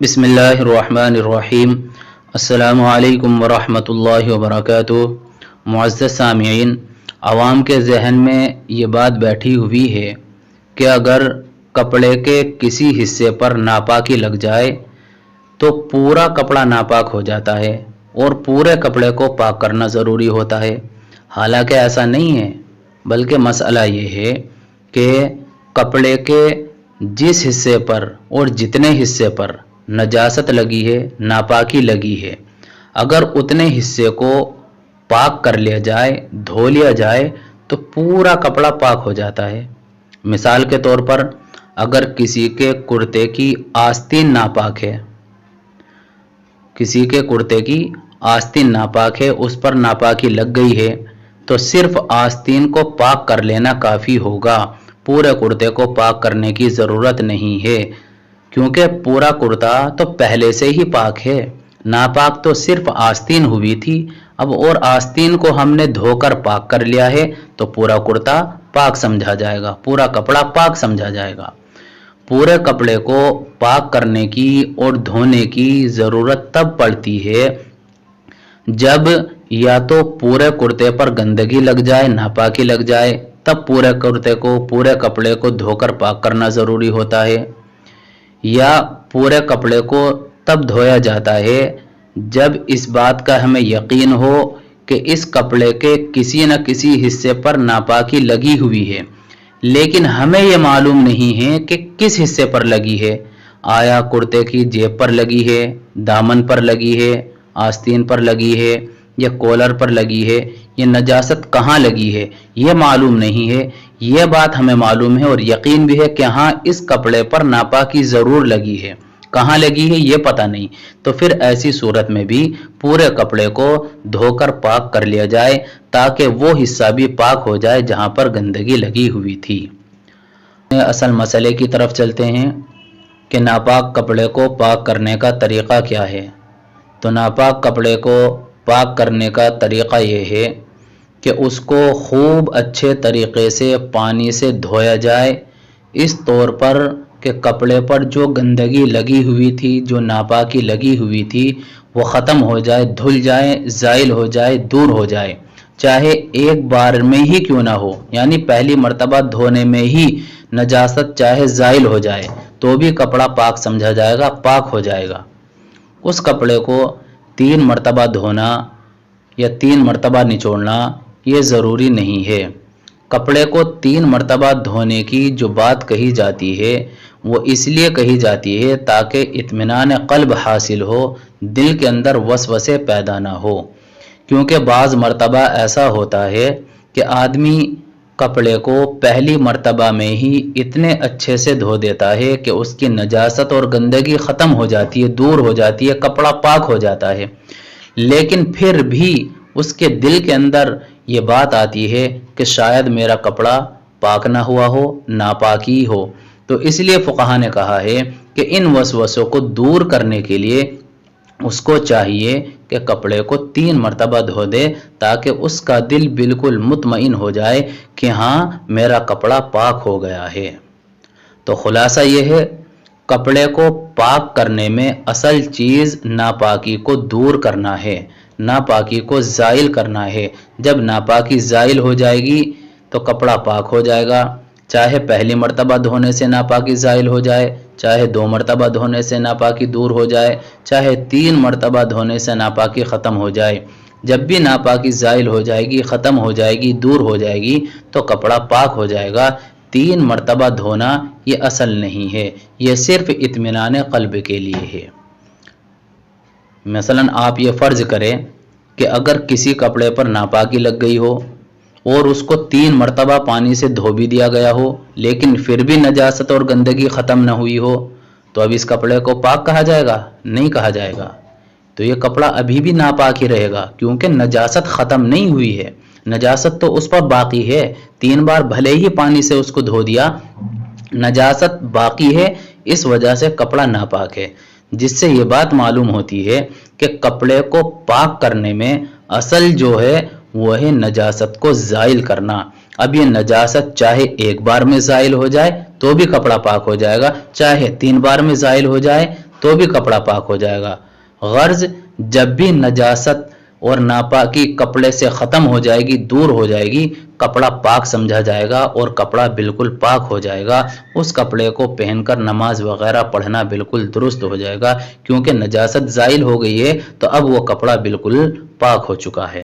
बिस्मिल्लाहिर्रहमानिर्रहीम। अस्सलामु अलैकुम वरहमतुल्लाहि वबरकातुहू। मुअज़्ज़ज़ सामिईन, आवाम के जहन में ये बात बैठी हुई है कि अगर कपड़े के किसी हिस्से पर नापाकी लग जाए तो पूरा कपड़ा नापाक हो जाता है और पूरे कपड़े को पाक करना ज़रूरी होता है। हालांकि ऐसा नहीं है, बल्कि मसला ये है कि कपड़े के जिस हिस्से पर और जितने हिस्से पर नजासत लगी है, नापाकी लगी है, अगर उतने हिस्से को पाक कर लिया जाए, धो लिया जाए तो पूरा कपड़ा पाक हो जाता है। मिसाल के तौर पर अगर किसी के कुर्ते की आस्तीन नापाक है, किसी के कुर्ते की आस्तीन नापाक है, उस पर नापाकी लग गई है, तो सिर्फ आस्तीन को पाक कर लेना काफ़ी होगा, पूरे कुर्ते को पाक करने की ज़रूरत नहीं है, क्योंकि पूरा कुर्ता तो पहले से ही पाक है। नापाक तो सिर्फ आस्तीन हुई थी, अब और आस्तीन को हमने धोकर पाक कर लिया है तो पूरा कुर्ता पाक समझा जाएगा, पूरा कपड़ा पाक समझा जाएगा। पूरे कपड़े को पाक करने की और धोने की ज़रूरत तब पड़ती है जब या तो पूरे कुर्ते पर गंदगी लग जाए, नापाकी लग जाए, तब पूरे कुर्ते को, पूरे कपड़े को धोकर पाक करना ज़रूरी होता है, या पूरे कपड़े को तब धोया जाता है जब इस बात का हमें यकीन हो कि इस कपड़े के किसी न किसी हिस्से पर नापाकी लगी हुई है, लेकिन हमें यह मालूम नहीं है कि किस हिस्से पर लगी है। आया कुर्ते की जेब पर लगी है, दामन पर लगी है, आस्तीन पर लगी है, या कॉलर पर लगी है, ये नजासत कहाँ लगी है ये मालूम नहीं है। ये बात हमें मालूम है और यकीन भी है कि हाँ, इस कपड़े पर नापाकी ज़रूर लगी है, कहाँ लगी है ये पता नहीं। तो फिर ऐसी सूरत में भी पूरे कपड़े को धोकर पाक कर लिया जाए ताकि वो हिस्सा भी पाक हो जाए जहाँ पर गंदगी लगी हुई थी। असल मसले की तरफ चलते हैं कि नापाक कपड़े को पाक करने का तरीक़ा क्या है। तो नापाक कपड़े को पाक करने का तरीक़ा ये है कि उसको खूब अच्छे तरीक़े से पानी से धोया जाए, इस तौर पर कि कपड़े पर जो गंदगी लगी हुई थी, जो नापाकी लगी हुई थी, वो ख़त्म हो जाए, धुल जाए, ज़ाइल हो जाए, दूर हो जाए। चाहे एक बार में ही क्यों ना हो, यानी पहली मर्तबा धोने में ही नजासत चाहे ज़ाइल हो जाए तो भी कपड़ा पाक समझा जाएगा, पाक हो जाएगा। उस कपड़े को 3 मर्तबा धोना या 3 मर्तबा निचोड़ना ये ज़रूरी नहीं है। कपड़े को 3 मर्तबा धोने की जो बात कही जाती है वो इसलिए कही जाती है ताकि इत्मीनान क़ल्ब हासिल हो, दिल के अंदर वसवसे पैदा ना हो। क्योंकि बाज़ मर्तबा ऐसा होता है कि आदमी कपड़े को पहली मर्तबा में ही इतने अच्छे से धो देता है कि उसकी नजासत और गंदगी ख़त्म हो जाती है, दूर हो जाती है, कपड़ा पाक हो जाता है, लेकिन फिर भी उसके दिल के अंदर ये बात आती है कि शायद मेरा कपड़ा पाक ना हुआ हो, नापाकी हो। तो इसलिए फ़ुक़हा ने कहा है कि इन वसवसों को दूर करने के लिए उसको चाहिए कि कपड़े को 3 मर्तबा धो दे ताकि उसका दिल बिल्कुल मुतमईन हो जाए कि हाँ, मेरा कपड़ा पाक हो गया है। तो खुलासा ये है, कपड़े को पाक करने में असल चीज़ नापाकी को दूर करना है, नापाकी को ज़ाइल करना है। जब नापाकी ज़ाइल हो जाएगी तो कपड़ा पाक हो जाएगा। चाहे पहली मर्तबा धोने से नापाकी ज़ाइल हो जाए, चाहे 2 मर्तबा धोने से नापाकी दूर हो जाए, चाहे 3 मर्तबा धोने से नापाकी ख़त्म हो जाए। जब भी नापाकी ज़ाइल हो जाएगी, ख़त्म हो जाएगी, दूर हो जाएगी तो कपड़ा पाक हो जाएगा। 3 मर्तबा धोना ये असल नहीं है, ये सिर्फ इत्मीनान क़ल्ब के लिए है। मसलन आप ये फ़र्ज़ करें कि अगर किसी कपड़े पर नापाकी लग गई हो और उसको 3 मर्तबा पानी से धो भी दिया गया हो, लेकिन फिर भी नजासत और गंदगी ख़त्म न हुई हो, तो अब इस कपड़े को पाक कहा जाएगा? नहीं कहा जाएगा। तो ये कपड़ा अभी भी नापाक ही रहेगा, क्योंकि नजासत ख़त्म नहीं हुई है, नजासत तो उस पर बाकी है। 3 बार भले ही पानी से उसको धो दिया, नजासत बाकी है, इस वजह से कपड़ा नापाक है। जिससे ये बात मालूम होती है कि कपड़े को पाक करने में असल जो है वो है नजासत को ज़ाइल करना। अब ये नजासत चाहे एक बार में ज़ाइल हो जाए तो भी कपड़ा पाक हो जाएगा, चाहे 3 बार में ज़ाइल हो जाए تو بھی کپڑا پاک ہو جائے گا۔ غرض جب بھی نجاست اور ناپاکی کپڑے سے ختم ہو جائے گی، دور ہو جائے گی، کپڑا پاک سمجھا جائے گا اور کپڑا بالکل پاک ہو جائے گا۔ اس کپڑے کو پہن کر نماز وغیرہ پڑھنا بالکل درست ہو جائے گا، کیونکہ نجاست زائل ہو گئی ہے تو اب وہ کپڑا بالکل پاک ہو چکا ہے۔